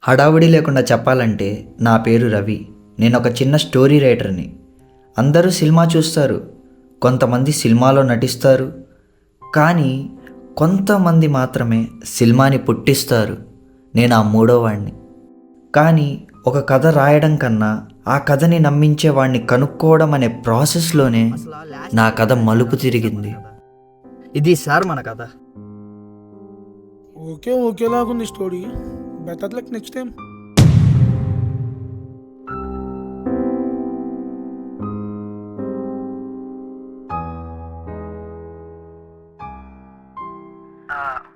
హడావుడి లేకుండా చెప్పాలంటే నా పేరు రవి. నేను ఒక చిన్న స్టోరీ రైటర్ని. అందరూ సినిమా చూస్తారు, కొంతమంది సినిమాలో నటిస్తారు, కానీ కొంతమంది మాత్రమే సినిమాని పుట్టిస్తారు. నేను ఆ మూడో వాడిని. కానీ ఒక కథ రాయడం కన్నా ఆ కథని నమ్మించే వాడిని కనుక్కోవడం అనే ప్రాసెస్లోనే నా కథ మలుపు తిరిగింది. ఇది సార్ మన కథ. ఓకేలాగుంది story. Better luck next time.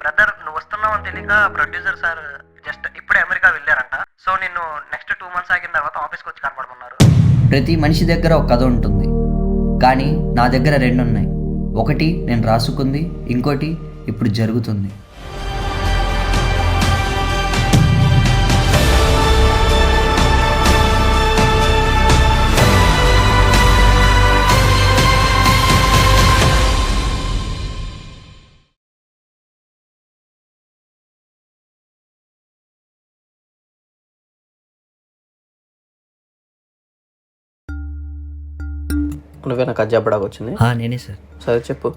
Brother, నువ్వు వస్తున్నావు అని తెలియక ప్రొడ్యూసర్ సార్ జస్ట్ ఇప్పుడే అమెరికా వెళ్ళారంట. సో నిన్ను నెక్స్ట్ 2 months ఆగిన తర్వాత ఆఫీస్కి వచ్చి కనపడమన్నారు. ప్రతి మనిషి దగ్గర ఒక కథ ఉంటుంది, కానీ నా దగ్గర 2 ఉన్నాయి. ఒకటి నేను రాసుకుంది, ఇంకోటి ఇప్పుడు జరుగుతుంది. నువ్వే నాకు అది చెప్పడానికి వచ్చింది. నేనే సార్. సరే చెప్పు.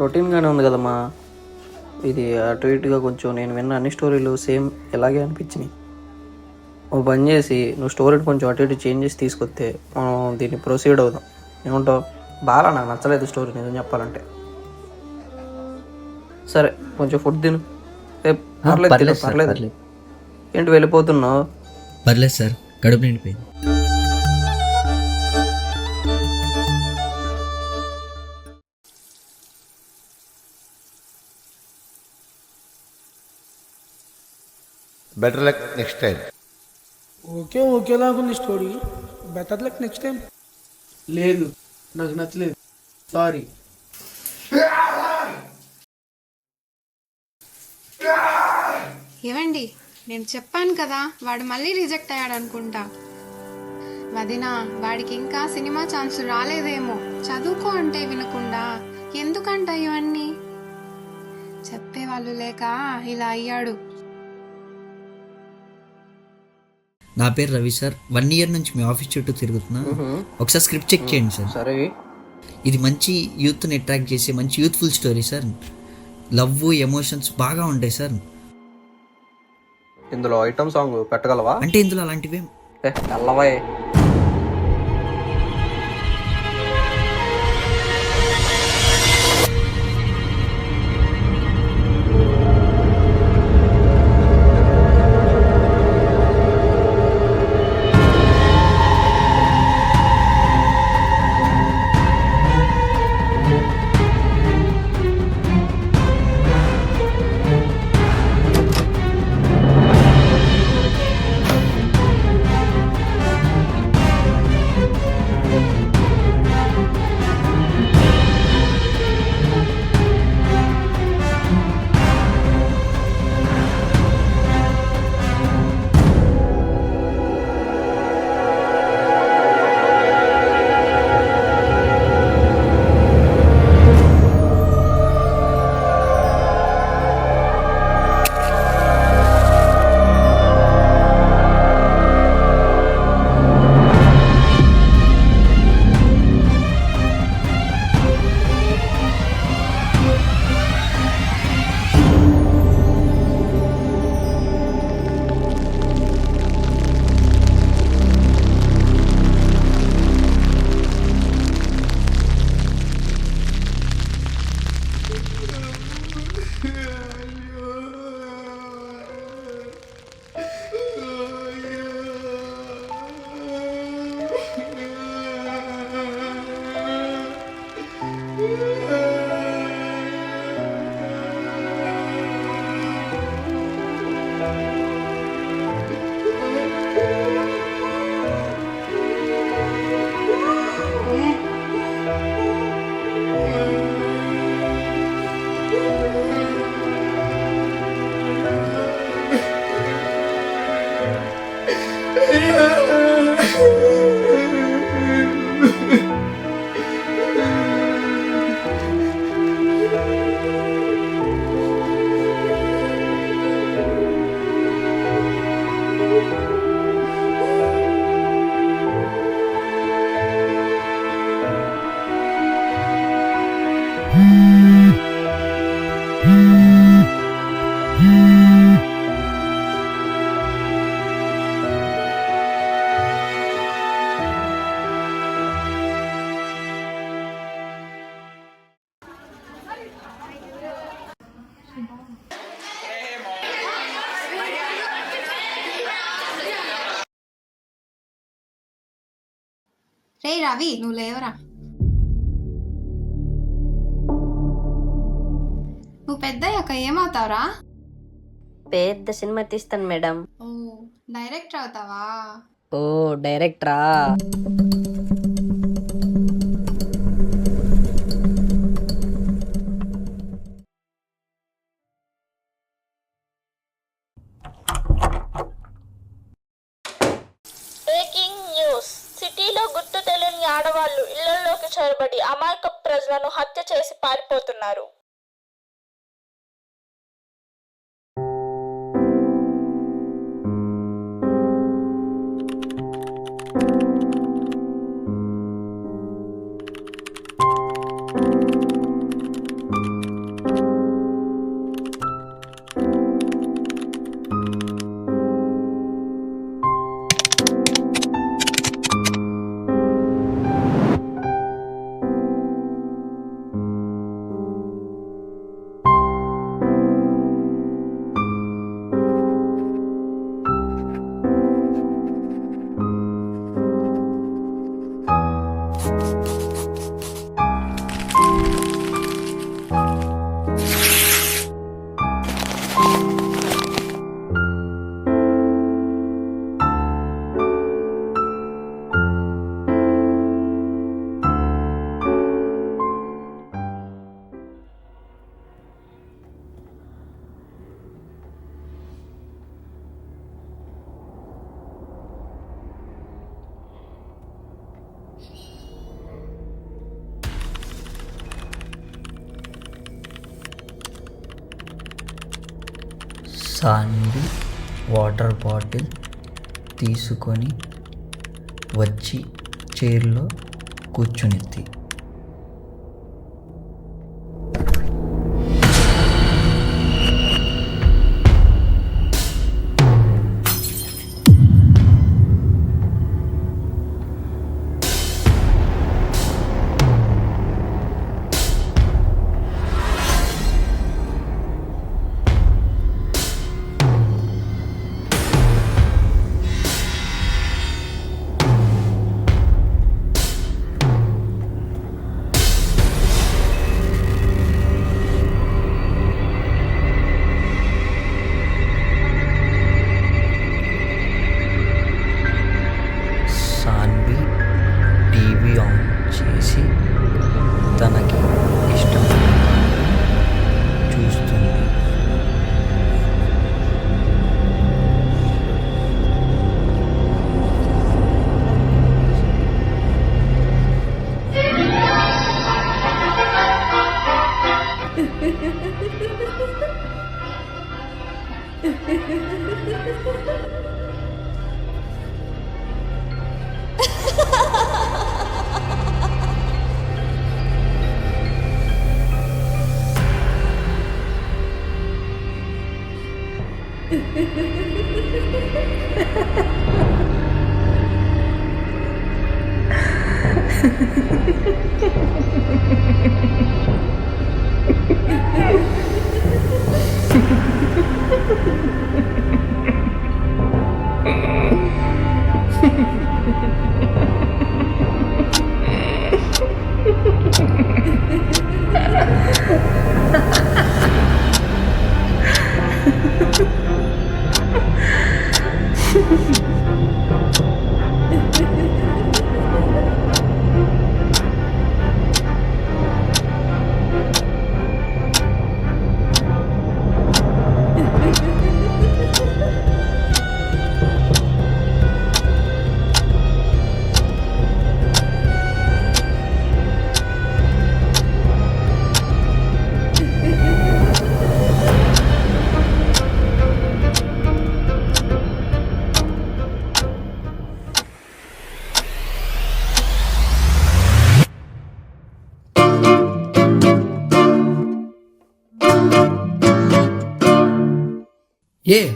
రొటీన్గానే ఉంది కదమ్మా ఇది. అటు ఇటుగా కొంచెం నేను విన్న అన్ని స్టోరీలు సేమ్ ఇలాగే అనిపించినాయి. ఓ పని చేసి నువ్వు స్టోరీని కొంచెం అటు ఇటు చేంజ్ చేసి తీసుకొస్తే మనం దీన్ని ప్రొసీడ్ అవుదాం. ఏమంటావు? బాగా నాకు నచ్చలేదు స్టోరీ నిజం చెప్పాలంటే. సరే కొంచెం ఫుడ్ తిను. పర్లేదు. ఏంటి వెళ్ళిపోతున్నావు? పర్లేదు సార్, కడుపు నిండిపోయింది. Better luck next time. ఓకేలాగుంది story. Better luck next time. లేదు, నాకు నచ్చలేదు, సారీ. ఏవండి, నేను చెప్పాను కదా వాడు మళ్ళీ రిజెక్ట్ అయ్యాడు అనుకుంటా. వదినా, వాడికి ఇంకా సినిమా ఛాన్స్ రాలేదేమో. చదువుకో అంటే వినకుండా ఎందుకంట ఇవన్నీ? చెప్పేవాళ్ళు లేక ఇలా అయ్యాడు. నా పేరు రవి సార్. 1 year నుంచి మీ ఆఫీస్ చుట్టూ తిరుగుతున్నా. ఒకసారి స్క్రిప్ట్ చెక్ చేయండి సార్. సరే. ఇది మంచి యూత్ని అట్రాక్ట్ చేసే మంచి youthful story sir. Love, emotions బాగా ఉంటాయి సార్. ఇందులో ఐటమ్ సాంగ్ పెట్టగలవా? అంటే ఇందులో అలాంటివేం తెల్లవే. రే రవి, నువ్వు లేవరా. నువ్వు పెద్దయ్యాక ఏమవుతావురా? పెద్ద సినిమా తీస్తాను మేడం. ఓ, డైరెక్టర్ అవుతావా? ఓ డైరెక్టరా? Breaking news. సిటీలో గుర్తు తెలియని ఆడవాళ్లు ఇళ్లలోకి చొరబడి అమాయక ప్రజలను హత్య చేసి పారిపోతున్నారు. సాన్వి వాటర్ బాటిల్ తీసుకొని వచ్చి చైర్లో కూర్చునిద్ది. సాన్వి టీవీ ఆన్ చేసి తనకి ఇష్టమైన చూస్తుంది.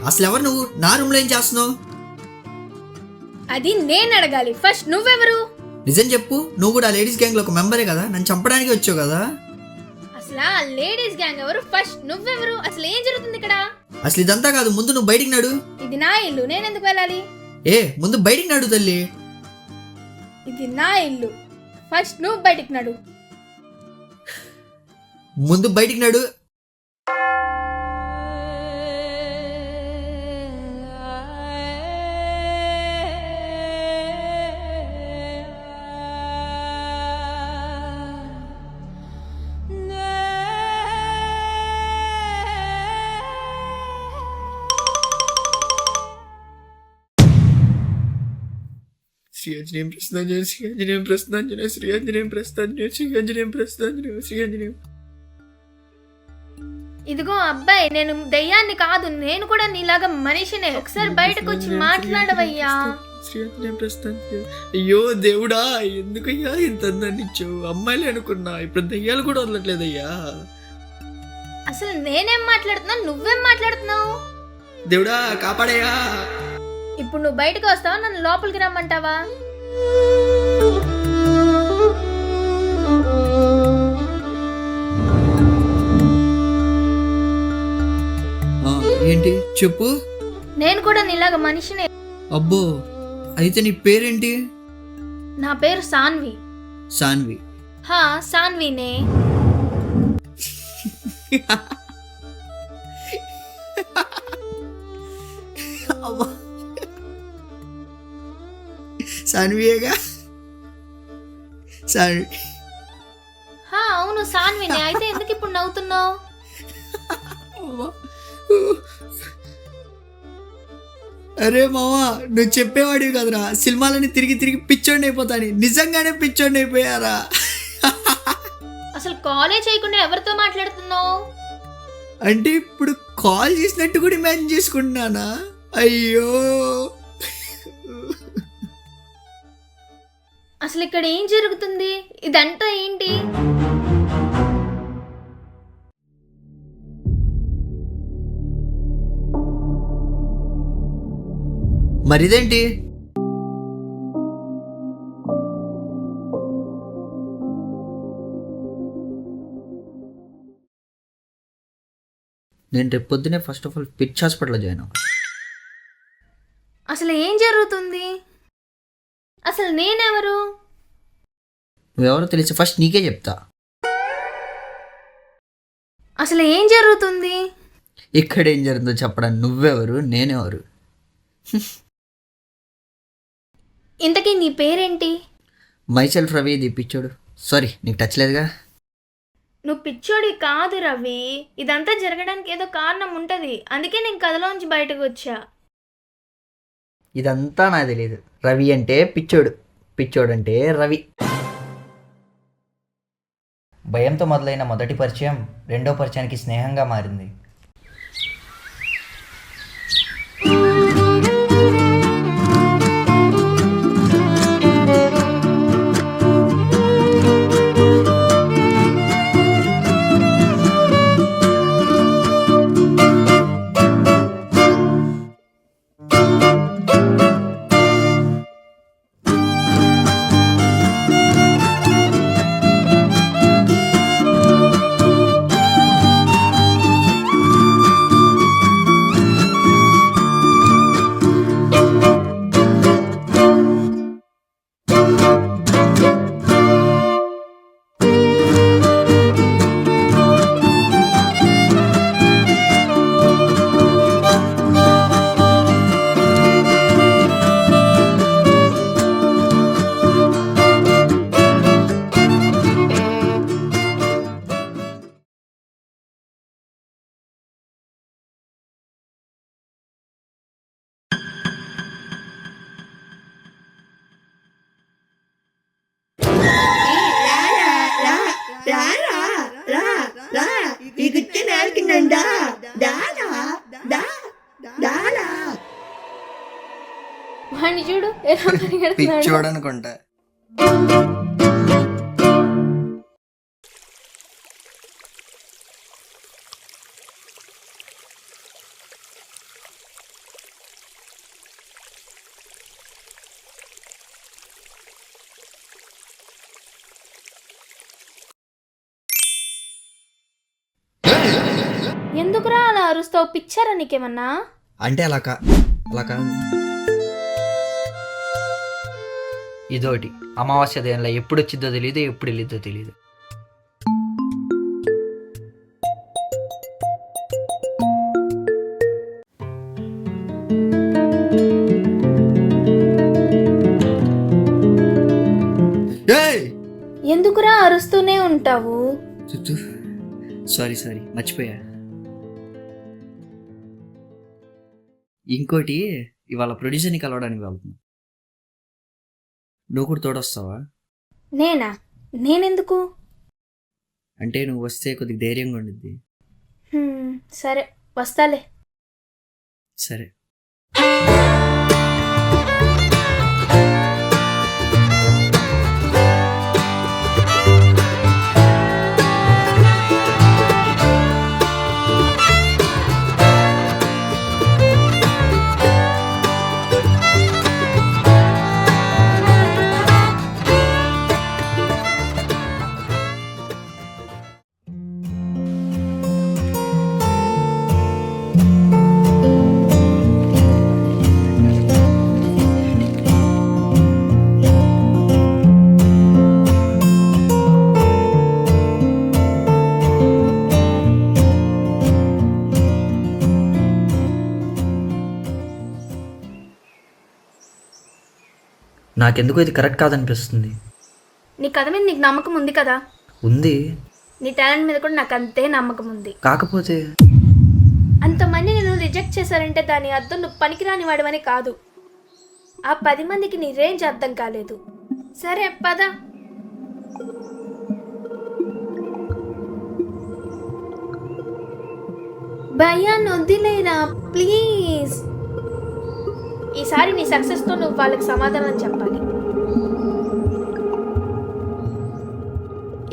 అసలు ఎవరు నువ్వు? నా రూమ్లో ఏం చేస్తున్నావు? అది నేను అడగాలి, ఫస్ట్ నువ్వెవరు? నిజం చెప్పు, నువ్వు కూడా లేడీస్ గ్యాంగ్లో ఒక మెంబరే కదా, నన్ను చంపడానికి వచ్చావు కదా. అసలు ఆ లేడీస్ గ్యాంగ్ ఎవరు? ఫస్ట్ నువ్వెవరు? అసలు ఏం జరుగుతుంది ఇక్కడ? అసలు ఇదంతా కాదు, ముందు నువ్వు బయటికి నడు. ఇది నా ఇల్లు, నేను ఎందుకు వెళ్ళాలి? ముందు బయటికి నడు తల్లి. ఇది ఇది నా ఇల్లు. ఫస్ట్ నువ్వు బయటికి నడు. ముందు బయటికి నడు. శ్రీఆంజనేయం ప్రస్థాంజనేయం శ్రీఆంజనేయం ప్రస్థాంజనేయం శ్రీఆంజనేయం ప్రస్థాంజనేయం శ్రీఆంజనేయం ప్రస్థాంజనేయం శ్రీఆంజనేయం. ఇదిగో అబ్బాయి, నేను దయ్యాన్ని కాదు, నేను కూడా నీలాగా మనిషినే. ఒకసారి బయటకు వచ్చి మాట్లాడవయ్యా. శ్రీఆంజనేయం ప్రస్థాంజనేయం. అయ్యో దేవుడా, ఎందుకయ్యా ఇంత అందాన్ని ఇచ్చావు? అమ్మాయిలే అనుకున్నా, ఇప్పుడు దయ్యాలు కూడా వదలట్లేదయ్యా. అసలు నేనేం మాట్లాడుతున్నా, నువ్వేం మాట్లాడుతున్నావు? దేవుడా కాపాడయ్యా. ఇప్పుడు నువ్వు బయటకు వస్తావా, నన్ను లోపలికి రమ్మంటావా? ఏంటి చెప్పు. నేను కూడా నీలాగా మనిషినే. అబ్బో, అయితే నీ పేరేంటి? నా పేరు సాన్వి. సాన్వి. హా, సాన్వినే. సాన్వియేగా? సాన్వి. హా, అవును సాన్వినే. అయితే ఎందుకు ఇప్పుడు నవ్వుతున్నావు? అరే మావా, నువ్వు చెప్పేవాడివి కదరా సినిమాలని తిరిగి తిరిగి పిచ్చోడిని అయిపోతాని. నిజంగానే పిచ్చోడిని అయిపోయారా? అసలు కాలే చేయకుండా ఎవరితో మాట్లాడుతున్నావు? అంటే ఇప్పుడు కాల్ చేసినట్టు కూడా ఇమాజిన్ చేసుకుంటున్నానా? అయ్యో, అసలు ఇక్కడ ఏం జరుగుతుంది? ఇదంతా ఏంటి? మరిదేంటి? నేను రేపు పొద్దునే ఫస్ట్ ఆఫ్ ఆల్ పిచ్ హాస్పిటల్లో జాయిన్ అవ్వాలి. అసలు ఏం జరుగుతుంది? అసలు నేనెవరు? నువ్వెవరో తెలిసి ఫస్ట్ నీకే చెప్తా. అసలు ఏం జరుగుతుంది? ఇక్కడ ఏం జరుగుతుందో చెప్పడానికి నువ్వెవరు, నేనెవరు? ఇంతకీ నీ పేరేంటి? మైసెల్ఫ్ రవి. ఇది పిచ్చోడు. సారీ, నీకు టచ్ లేదుగా. నువ్వు పిచ్చోడి కాదు రవి. ఇదంతా జరగడానికి ఏదో కారణం ఉంటది, అందుకే నేను కథలోంచి బయటకు వచ్చా. ఇదంతా నాకు తెలియదు. రవి అంటే పిచ్చోడు, పిచ్చోడు అంటే రవి. భయంతో మొదలైన మొదటి పరిచయం రెండో పరిచయానికి స్నేహంగా మారింది. వాడిని చూడు ఎలా పరిగెడుతున్నాడు. పిచ్చోడు అనుకుంటా. ఎందుకురా అలా అరుస్తావు? పిచ్చారా నీకేమన్నా? అంటే అలా కాదు. ఇదోటి అమావాస్య దేనిలో ఎప్పుడు వచ్చిద్దో తెలియదు, ఎప్పుడు వెళ్ళిద్దో తెలియదు. ఎందుకురా అరుస్తూనే ఉంటావు? సారీ మర్చిపోయా. ఇంకోటి, ఇవాళ ప్రొడ్యూసర్ని కలవడానికి వెళ్తున్నా. నువ్వు కూడా తోడొస్తావా? నేనెందుకు? అంటే నువ్వు వస్తే కొద్దిగా ధైర్యంగా ఉండిద్ది. సరే వస్తాలే. సరే. నాకెందుకో ఇది కరెక్ట్ కాదనిపిస్తుంది. నీ కథ మీద నీకు నమ్మకం ఉంది కదా? ఉంది. నీ టాలెంట్ మీద కూడా నాకు అంతే నమ్మకం ఉంది. కాకపోతే అంతమంది నేను రిజెక్ట్ చేశారంటే దాని అర్థం నువ్వు పనికిరాని వాడివని కాదు. ఆ 10 మందికి నీ రేంజ్ అర్థం కాలేదు. సరే పద. భయాన్ని వదిలేరా ప్లీజ్. ఈసారి నీ సక్సెస్తో నువ్వు వాళ్ళకి సమాధానం చెప్పాలి.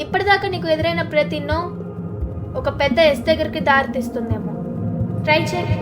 ఇప్పటిదాకా నీకు ఎదురైన ప్రతి నో ఒక పెద్ద ఎస్ దగ్గరికి దారితీస్తుందేమో. ట్రై చేయి.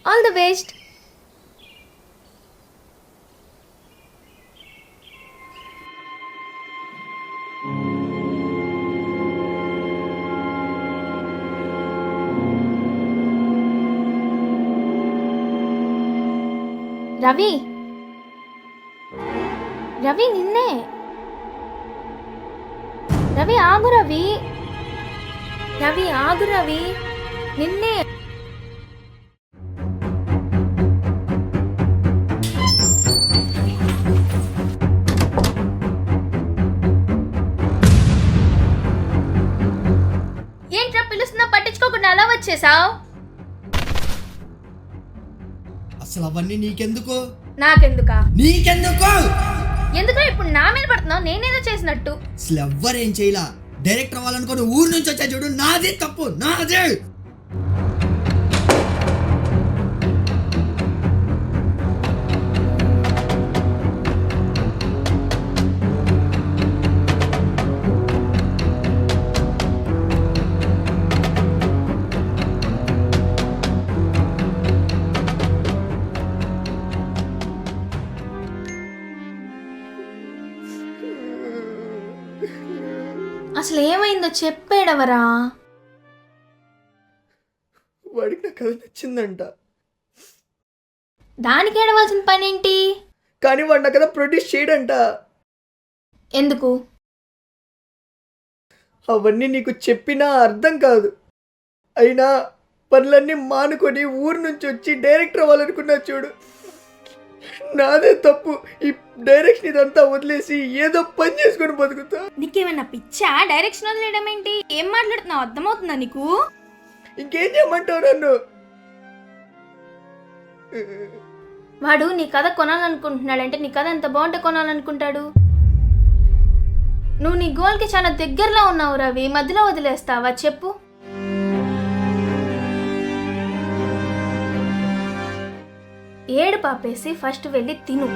All the best. రవి నిన్నే. రవి ఆగు. రవి నిన్నే. ఏంట్రా పిలుస్తున్నా పట్టించుకోకుండా అలా వచ్చేసావు? అసలు అవన్నీ నీకెందుకు? నాకెందుకా? నీకెందుకు? ఎందుకు ఇప్పుడు నా మీద పడుతున్నావు? నేనేదో చేసినట్టు. అసలు ఎవ్వరేం చేయలా. డైరెక్టర్ అవ్వాలనుకుని ఊరు నుంచి వచ్చా చూడు, నాదే తప్పు, నాదే. అసలు ఏమైందో చెప్పేడవరా? వాడికి నా కథ నచ్చిందంట. దానికి ఏడవలసిన పని ఏంటి? కానీ వాడు నా కథ ప్రొడ్యూస్ చేయడంట. ఎందుకు? అవన్నీ నీకు చెప్పినా అర్థం కాదు. అయినా పనులన్నీ మానుకొని ఊరు నుంచి వచ్చి డైరెక్టర్ అవ్వాలనుకున్నా చూడు, నాదే తప్పు. ఈ డైరెక్షన్ ఇదంతా వదిలేసి ఏదో పని చేసుకొని బతుకుతా. నీకేమన్నా పిచ్చా? డైరెక్షన్ వదిలేయడం ఏంటి? ఏం మాట్లాడుతున్నావు? అర్థమవుతుందా నీకు? ఇంకేం చేయమంటావు నన్ను? వాడు నీ కథ కొనాలనుకుంటున్నాడంటే నీ కథ ఎంత బాగుంటే కొనాలనుకుంటాడు? నువ్వు నీ గోల్కి చాలా దగ్గరలో ఉన్నావు రవి, మధ్యలో వదిలేస్తావా చెప్పు? ఏడు పాపేసి ఫస్ట్ వెళ్ళి తిను.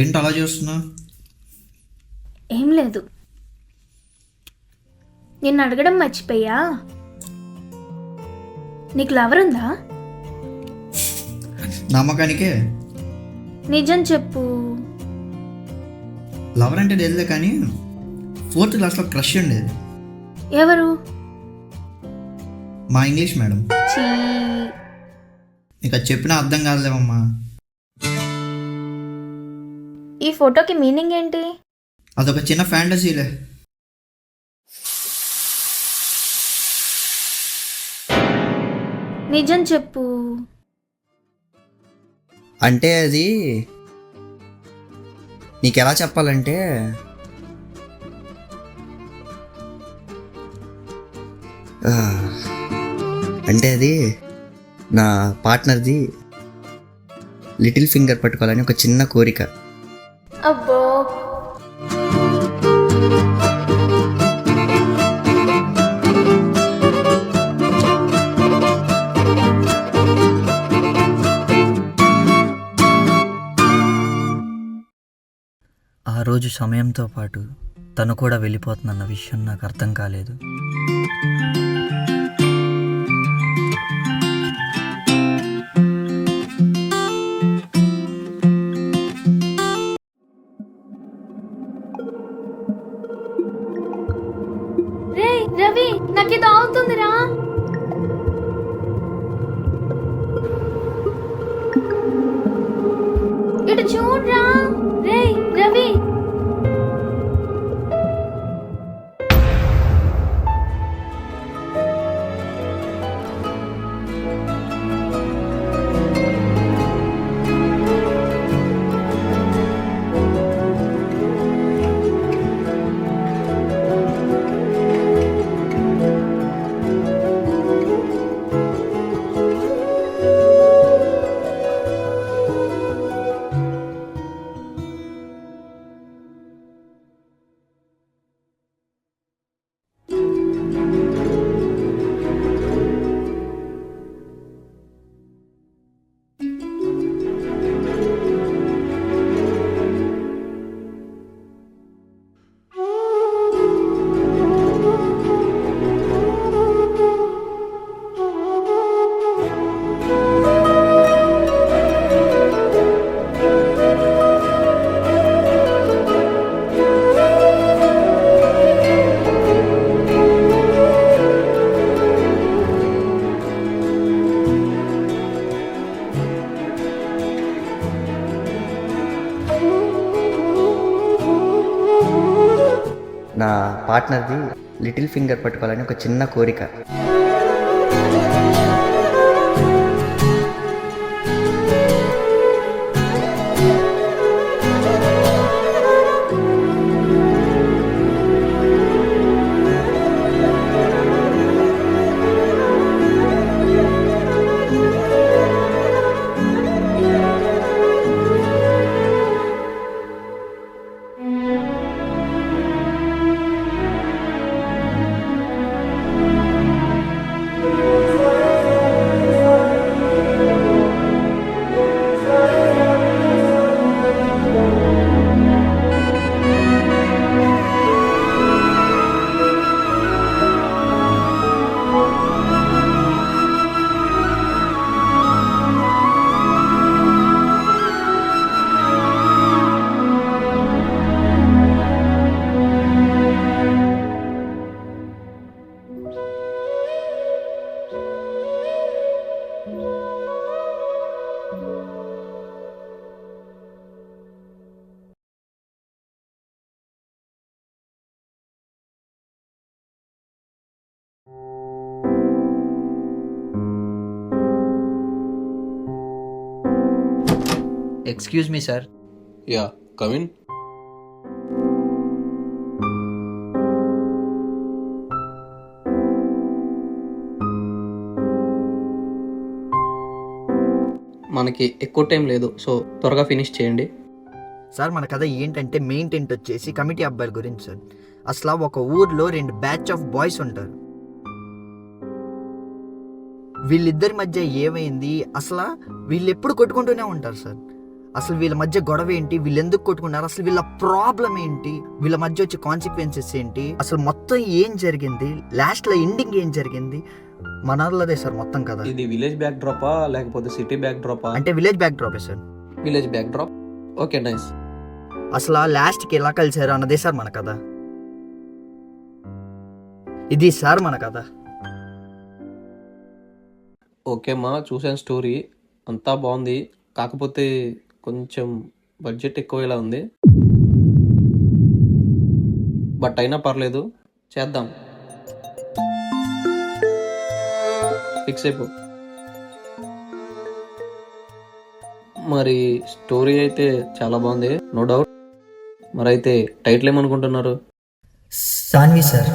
ఏంటి అలా చూస్తున్నా? ఏం లేదు, నిన్ను అడగడం మర్చిపోయా, నీకు లవర్ ఉందా? నమ్మకానికే. నిజం చెప్పు. లవర్ అంటే తెలియదు కానీ 4th క్లాస్లో క్రష్ ఉండేది. ఎవరు? మా ఇంగ్లీష్ మేడం. చీ. నీకు అది చెప్పినా అర్థం కాదులేమమ్మా. ఈ ఫోటోకి మీనింగ్ ఏంటి? అదొక చిన్న ఫ్యాంటసీలే. నిజం చెప్పు. అంటే అది నీకు ఎలా చెప్పాలంటే, అంటే అది నా పార్ట్నర్ది లిటిల్ ఫింగర్ పట్టుకోవాలని ఒక చిన్న కోరిక. అబ్బో. ఆ రోజు సమయంతో పాటు తను కూడా వెళ్ళిపోతుందన్న విషయం నాకు అర్థం కాలేదు. రే రవి, నాకేదో అవుతుందిరా. ఇటు చూడరా. రే రవి. నా పార్ట్నర్ది లిటిల్ ఫింగర్ పట్టుకోవాలని ఒక చిన్న కోరిక. Excuse me, sir. Yeah, come in. మనకి ఎక్కువ టైం లేదు, సో త్వరగా ఫినిష్ చేయండి. సార్ మన కథ ఏంటంటే మెయిన్ టెంట్ వచ్చేసి కమిటీ అబ్బాయిల గురించి సార్. అసలు ఒక ఊర్లో 2 బ్యాచ్ ఆఫ్ బాయ్స్ ఉంటారు. వీళ్ళిద్దరి మధ్య ఏమైంది, అసలు వీళ్ళు ఎప్పుడు కొట్టుకుంటూనే ఉంటారు సార్. అసలు వీళ్ళ మధ్య గొడవ ఏంటి, వీళ్ళు ఎందుకు కొట్టుకున్నారు, అసలు వీళ్ళ ప్రాబ్లం ఏంటి, వీళ్ళ మధ్య వచ్చే కాన్సిక్వెన్సెస్ ఏంటి, అసలు మొత్తం ఏం జరిగింది, లాస్ట్లో ఎండింగ్ ఏం జరిగింది, మనర్లదే సార్ మొత్తం కదా. ఇది విలేజ్ బ్యాక్ డ్రాపా లేకపోతే సిటీ బ్యాక్ డ్రాపా? అంటే విలేజ్ బ్యాక్ డ్రాపే sir. Village back drop, okay nice. అసలు ఆ లాస్ట్కి ఎలా కలిసారు అన్నదే సార్ మన కథ. ఇది సార్ మన కథ. ఓకే అమ్మా, చూసాను స్టోరీ, అంతా బాగుంది. కాకపోతే కొంచెం బడ్జెట్ ఎక్కువ ఇలా ఉంది, బట్ అయినా పర్లేదు, చేద్దాం. ఫిక్స్ అయిపో. మరి స్టోరీ అయితే చాలా బాగుంది, నో డౌట్. మరి అయితే టైటిల్ ఏమనుకుంటున్నారు? సాన్వి సార్.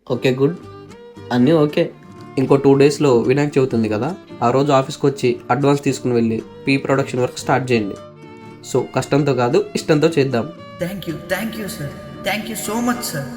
ఓకే గుడ్, అన్నీ ఓకే. ఇంకో 2 డేస్లో వినాయక చవితి ఉంది కదా, ఆ రోజు ఆఫీస్కి వచ్చి అడ్వాన్స్ తీసుకుని వెళ్ళి ప్రీ-ప్రొడక్షన్ వర్క్ స్టార్ట్ చేయండి. సో కష్టంతో కాదు, ఇష్టంతో చేద్దాం. Thank you sir, thank you so much sir.